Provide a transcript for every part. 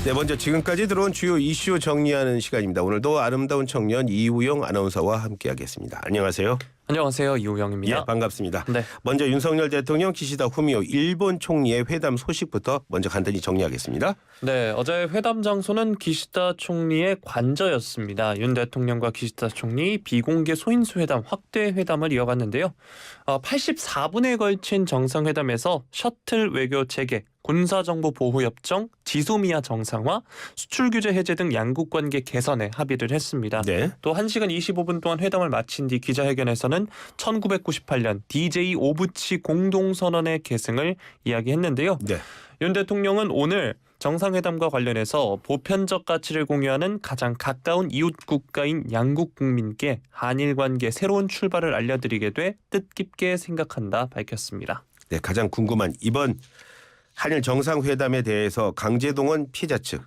네, 먼저 지금까지 들어온 주요 이슈 정리하는 시간입니다. 오늘도 아름다운 청년 이우영 아나운서와 함께하겠습니다. 안녕하세요. 안녕하세요. 이우영입니다. 예, 반갑습니다. 네. 먼저 윤석열 대통령, 기시다 후미오 일본 총리의 회담 소식부터 먼저 간단히 정리하겠습니다. 네, 어제 회담 장소는 기시다 총리의 관저였습니다. 윤 대통령과 기시다 총리 비공개 소인수 회담, 확대 회담을 이어갔는데요. 84분에 걸친 정상회담에서 셔틀 외교 재개, 군사정보보호협정, 지소미아 정상화, 수출규제 해제 등 양국 관계 개선에 합의를 했습니다. 네. 또 1시간 25분 동안 회담을 마친 뒤 기자회견에서는 1998년 DJ 오부치 공동선언의 계승을 이야기했는데요. 네. 윤 대통령은 오늘 정상회담과 관련해서 보편적 가치를 공유하는 가장 가까운 이웃 국가인 양국 국민께 한일 관계 새로운 출발을 알려드리게 돼 뜻깊게 생각한다 밝혔습니다. 네, 가장 궁금한 이번 한일 정상회담에 대해서 강제동원 피해자 측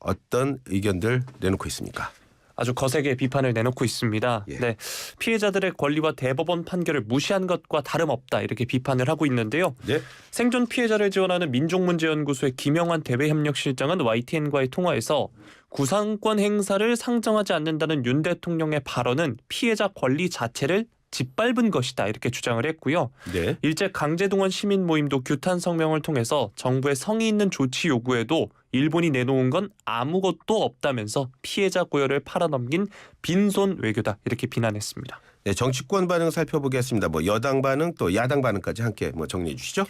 어떤 의견들 내놓고 있습니까? 아주 거세게 비판을 내놓고 있습니다. 예. 네, 피해자들의 권리와 대법원 판결을 무시한 것과 다름없다 이렇게 비판을 하고 있는데요. 네. 생존 피해자를 지원하는 민족문제연구소의 김영환 대외협력실장은 YTN과의 통화에서 구상권 행사를 상정하지 않는다는 윤 대통령의 발언은 피해자 권리 자체를 짓밟은 것이다 이렇게 주장을 했고요. 네. 일제 강제동원 시민 모임도 규탄 성명을 통해서 정부의 성의 있는 조치 요구에도 일본이 내놓은 건 아무것도 없다면서 피해자 고열을 팔아넘긴 빈손 외교다 이렇게 비난했습니다. 네, 정치권 반응 살펴보겠습니다. 여당 반응 또 야당 반응까지 함께 정리해 주시죠.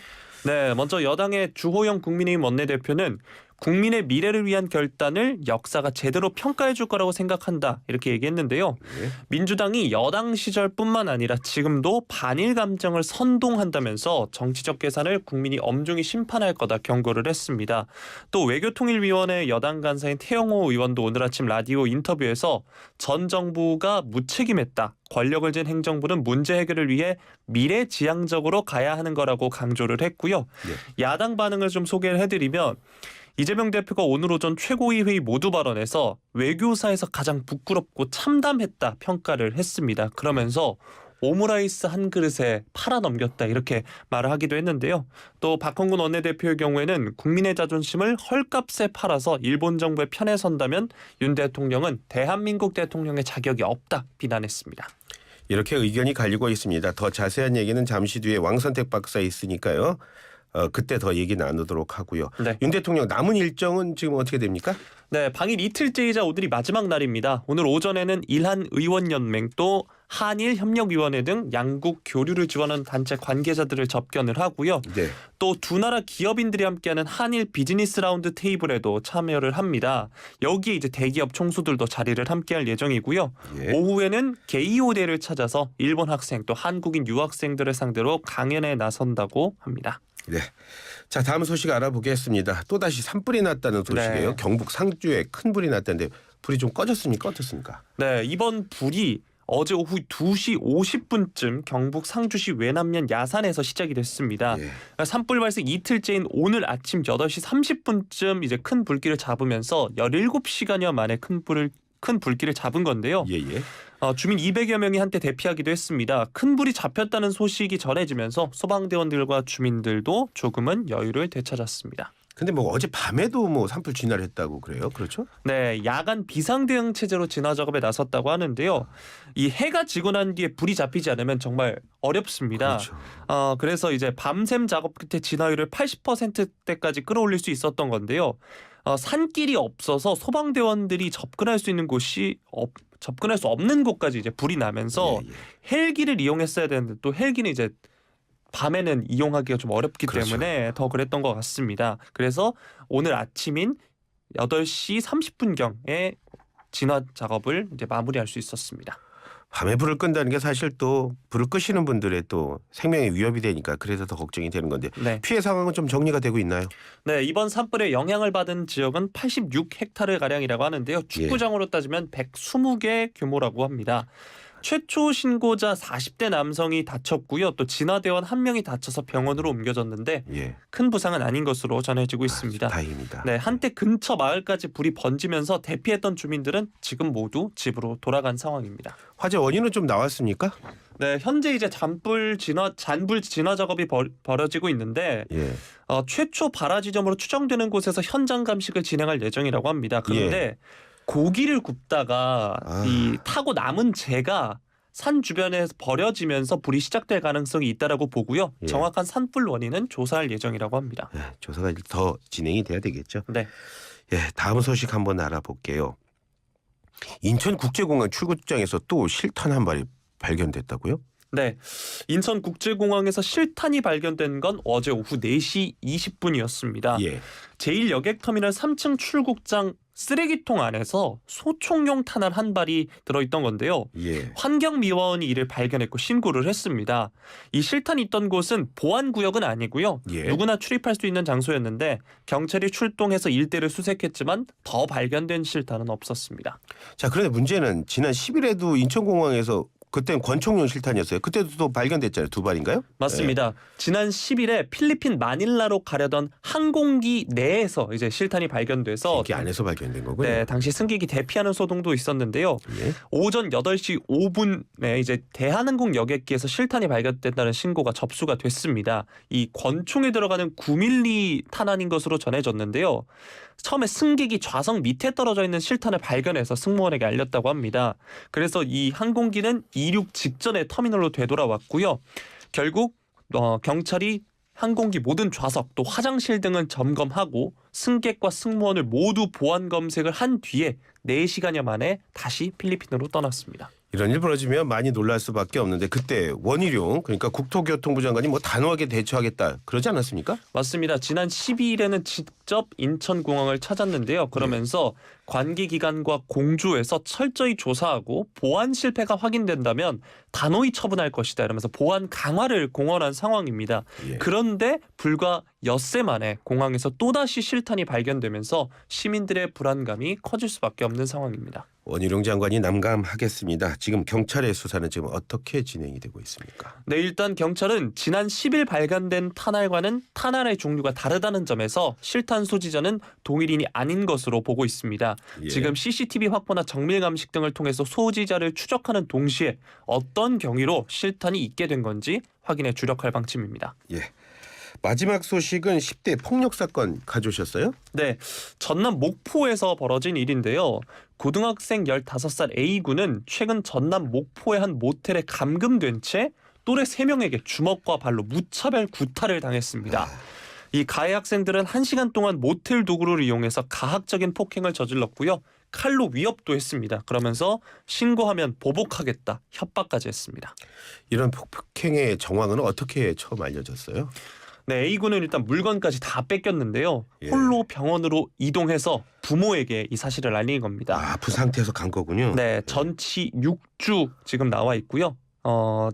네, 먼저 여당의 주호영 국민의힘 원내대표는 국민의 미래를 위한 결단을 역사가 제대로 평가해 줄 거라고 생각한다 이렇게 얘기했는데요. 네. 민주당이 여당 시절뿐만 아니라 지금도 반일 감정을 선동한다면서 정치적 계산을 국민이 엄중히 심판할 거다 경고를 했습니다. 또 외교통일위원회 여당 간사인 태영호 의원도 오늘 아침 라디오 인터뷰에서 전 정부가 무책임했다. 권력을 쥔 행정부는 문제 해결을 위해 미래지향적으로 가야 하는 거라고 강조를 했고요. 네. 야당 반응을 좀 소개를 해드리면 이재명 대표가 오늘 오전 최고위 회의 모두 발언에서 외교사에서 가장 부끄럽고 참담했다 평가를 했습니다. 그러면서 오므라이스 한 그릇에 팔아넘겼다 이렇게 말을 하기도 했는데요. 또 박홍근 원내대표의 경우에는 국민의 자존심을 헐값에 팔아서 일본 정부의 편에 선다면 윤 대통령은 대한민국 대통령의 자격이 없다 비난했습니다. 이렇게 의견이 갈리고 있습니다. 더 자세한 얘기는 잠시 뒤에 왕선택 박사 있으니까요. 그때 더 얘기 나누도록 하고요. 네. 윤 대통령 남은 일정은 지금 어떻게 됩니까? 네, 방일 이틀째이자 오늘이 마지막 날입니다. 오늘 오전에는 일한의원연맹 또 한일협력위원회 등 양국 교류를 지원하는 단체 관계자들을 접견을 하고요. 네. 또 두 나라 기업인들이 함께하는 한일 비즈니스 라운드 테이블에도 참여를 합니다. 여기에 이제 대기업 총수들도 자리를 함께할 예정이고요. 예. 오후에는 게이오대를 찾아서 일본 학생 또 한국인 유학생들을 상대로 강연에 나선다고 합니다. 네. 자, 다음 소식 알아보겠습니다. 또다시 산불이 났다는 소식이에요. 네. 경북 상주에 큰 불이 났다는데 불이 좀 꺼졌습니까? 어떻습니까? 네, 이번 불이 어제 오후 2시 50분쯤 경북 상주시 외남면 야산에서 시작이 됐습니다. 예. 산불 발생 이틀째인 오늘 아침 8시 30분쯤 이제 큰 불길을 잡으면서 17시간여 만에 큰 불길을 잡은 건데요. 예, 예. 주민 200여 명이 한때 대피하기도 했습니다. 큰 불이 잡혔다는 소식이 전해지면서 소방대원들과 주민들도 조금은 여유를 되찾았습니다. 근데 어제 밤에도 산불 진화를 했다고 그래요. 그렇죠? 네, 야간 비상대응 체제로 진화 작업에 나섰다고 하는데요. 이 해가 지고 난 뒤에 불이 잡히지 않으면 정말 어렵습니다. 그렇죠. 그래서 이제 밤샘 작업 끝에 진화율을 80%대까지 끌어올릴 수 있었던 건데요. 산길이 없어서 소방대원들이 접근할 수 있는 곳이 접근할 수 없는 곳까지 이제 불이 나면서 예, 예. 헬기를 이용했어야 되는데 또 헬기는 이제 밤에는 이용하기가 좀 어렵기 그렇죠. 때문에 더 그랬던 것 같습니다. 그래서 오늘 아침인 8시 30분경에 진화 작업을 이제 마무리할 수 있었습니다. 밤에 불을 끈다는 게 사실 또 불을 끄시는 분들의 또 생명에 위협이 되니까 그래서 더 걱정이 되는 건데 네. 피해 상황은 좀 정리가 되고 있나요? 네, 이번 산불에 영향을 받은 지역은 86헥타르 가량이라고 하는데요. 축구장으로 따지면 120개 규모라고 합니다. 최초 신고자 40대 남성이 다쳤고요. 또 진화대원 1명이 다쳐서 병원으로 옮겨졌는데 예. 큰 부상은 아닌 것으로 전해지고 있습니다. 다행입니다. 네, 한때 근처 마을까지 불이 번지면서 대피했던 주민들은 지금 모두 집으로 돌아간 상황입니다. 화재 원인은 좀 나왔습니까? 네, 현재 이제 잔불 진화 작업이 벌어지고 있는데 예. 최초 발화 지점으로 추정되는 곳에서 현장 감식을 진행할 예정이라고 합니다. 그런데 고기를 굽다가 이 타고 남은 재가 산 주변에서 버려지면서 불이 시작될 가능성이 있다라고 보고요. 예. 정확한 산불 원인은 조사할 예정이라고 합니다. 예, 조사가 더 진행이 돼야 되겠죠. 네. 예, 다음 소식 한번 알아볼게요. 인천국제공항 출구장에서 또 실탄 한 발이 발견됐다고요? 네. 인천국제공항에서 실탄이 발견된 건 어제 오후 4시 20분이었습니다. 예. 제1여객터미널 3층 출국장 쓰레기통 안에서 소총용 탄알 한 발이 들어있던 건데요. 예. 환경미화원이 이를 발견했고 신고를 했습니다. 이 실탄이 있던 곳은 보안구역은 아니고요. 예. 누구나 출입할 수 있는 장소였는데 경찰이 출동해서 일대를 수색했지만 더 발견된 실탄은 없었습니다. 자, 그런데 문제는 지난 10일에도 인천공항에서 그때는 권총용 실탄이었어요. 그때도 또 발견됐잖아요. 2발인가요? 맞습니다. 지난 10일에 필리핀 마닐라로 가려던 항공기 내에서 이제 실탄이 발견돼서 비행기 안에서 발견된 거고요. 네, 당시 승객이 대피하는 소동도 있었는데요. 예. 오전 8시 5분에 이제 대한항공 여객기에서 실탄이 발견됐다는 신고가 접수가 됐습니다. 이 권총에 들어가는 9mm 탄환인 것으로 전해졌는데요. 처음에 승객이 좌석 밑에 떨어져 있는 실탄을 발견해서 승무원에게 알렸다고 합니다. 그래서 이 항공기는 이륙 직전에 터미널로 되돌아왔고요. 결국 경찰이 항공기 모든 좌석 또 화장실 등을 점검하고 승객과 승무원을 모두 보안 검색을 한 뒤에 4시간여 만에 다시 필리핀으로 떠났습니다. 이런 일 벌어지면 많이 놀랄 수밖에 없는데 그때 원희룡 그러니까 국토교통부 장관이 뭐 단호하게 대처하겠다 그러지 않았습니까? 맞습니다. 지난 12일에는 직접 인천공항을 찾았는데요. 그러면서 관계기관과 공조해서 철저히 조사하고 보안 실패가 확인된다면 단호히 처분할 것이다 이러면서 보안 강화를 공언한 상황입니다. 예. 그런데 불과 엿새 만에 공항에서 또다시 실탄이 발견되면서 시민들의 불안감이 커질 수밖에 없는 상황입니다. 원희룡 장관이 남감하겠습니다. 지금 경찰의 수사는 지금 어떻게 진행이 되고 있습니까? 네, 일단 경찰은 지난 10일 발견된 탄알과는 탄알의 종류가 다르다는 점에서 실탄 소지자는 동일인이 아닌 것으로 보고 있습니다. 예. 지금 CCTV 확보나 정밀 감식 등을 통해서 소지자를 추적하는 동시에 어떤 경위로 실탄이 있게 된 건지 확인에 주력할 방침입니다. 예. 마지막 소식은 10대 폭력 사건 가져오셨어요? 네, 전남 목포에서 벌어진 일인데요. 고등학생 15살 A군은 최근 전남 목포의 한 모텔에 감금된 채 또래 3명에게 주먹과 발로 무차별 구타를 당했습니다. 이 가해 학생들은 1시간 동안 모텔 도구를 이용해서 가학적인 폭행을 저질렀고요. 칼로 위협도 했습니다. 그러면서 신고하면 보복하겠다 협박까지 했습니다. 이런 폭행의 정황은 어떻게 처음 알려졌어요? 네, A군은 일단 물건까지 다 뺏겼는데요. 예. 홀로 병원으로 이동해서 부모에게 이 사실을 알린 겁니다. 아픈 상태에서 간 거군요. 네, 전치 6주 지금 나와 있고요.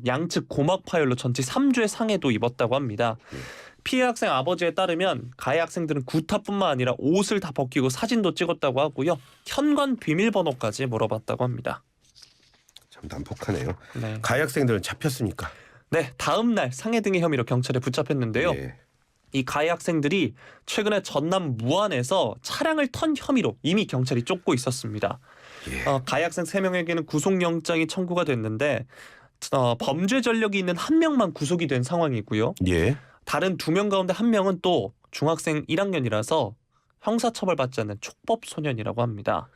양측 고막 파열로 전치 3주의 상해도 입었다고 합니다. 피해 학생 아버지에 따르면 가해 학생들은 구타뿐만 아니라 옷을 다 벗기고 사진도 찍었다고 하고요. 현관 비밀번호까지 물어봤다고 합니다. 참 난폭하네요. 네, 가해 학생들은 잡혔습니까? 네, 다음 날 상해 등의 혐의로 경찰에 붙잡혔는데요. 예. 이 가해 학생들이 최근에 전남 무안에서 차량을 턴 혐의로 이미 경찰이 쫓고 있었습니다. 예. 가해 학생 3명에게는 구속영장이 청구가 됐는데 범죄 전력이 있는 1명만 구속이 된 상황이고요. 예. 다른 2명 가운데 1명은 또 중학생 1학년이라서 형사처벌받지 않는 촉법 소년이라고 합니다.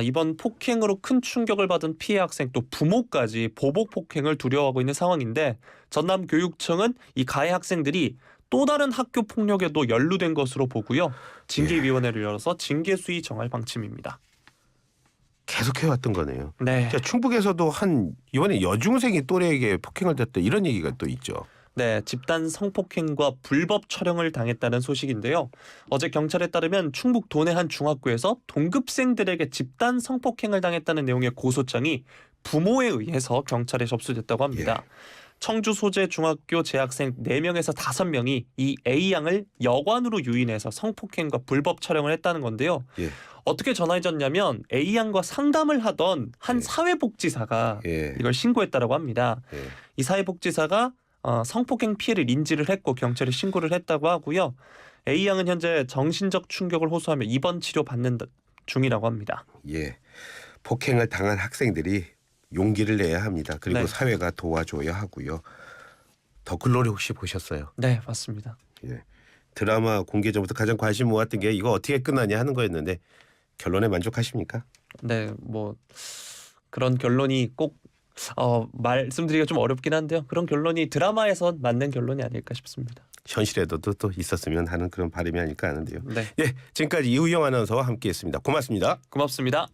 이번 폭행으로 큰 충격을 받은 피해 학생 또 부모까지 보복 폭행을 두려워하고 있는 상황인데 전남교육청은 이 가해 학생들이 또 다른 학교 폭력에도 연루된 것으로 보고요. 징계위원회를 열어서 징계 수위 정할 방침입니다. 계속 해왔던 거네요. 네. 자, 충북에서도 이번에 여중생이 또래에게 폭행을 했다 이런 얘기가 또 있죠. 네, 집단 성폭행과 불법 촬영을 당했다는 소식인데요. 어제 경찰에 따르면 충북 도내 한 중학교에서 동급생들에게 집단 성폭행을 당했다는 내용의 고소장이 부모에 의해서 경찰에 접수됐다고 합니다. 청주 소재 중학교 재학생 4명에서 5명이 이 A 양을 여관으로 유인해서 성폭행과 불법 촬영을 했다는 건데요. 예. 어떻게 전해졌냐면 A 양과 상담을 하던 한 예. 사회복지사가 예. 이걸 신고했다고 합니다. 예. 이 사회복지사가 성폭행 피해를 인지를 했고 경찰에 신고를 했다고 하고요. A 양은 현재 정신적 충격을 호소하며 입원 치료 받는 중이라고 합니다. 예. 폭행을 당한 학생들이 용기를 내야 합니다. 그리고 네. 사회가 도와줘야 하고요. 더 글로리 혹시 보셨어요? 네, 맞습니다. 예. 드라마 공개 전부터 가장 관심 모았던 게 이거 어떻게 끝나냐 하는 거였는데 결론에 만족하십니까? 네, 뭐 그런 결론이 꼭 말씀드리기가 좀 어렵긴 한데요. 그런 결론이 드라마에서 맞는 결론이 아닐까 싶습니다. 현실에도 또 있었으면 하는 그런 바람이 아닐까 하는데요. 네, 예, 지금까지 이우영 아나운서와 함께했습니다. 고맙습니다. 고맙습니다.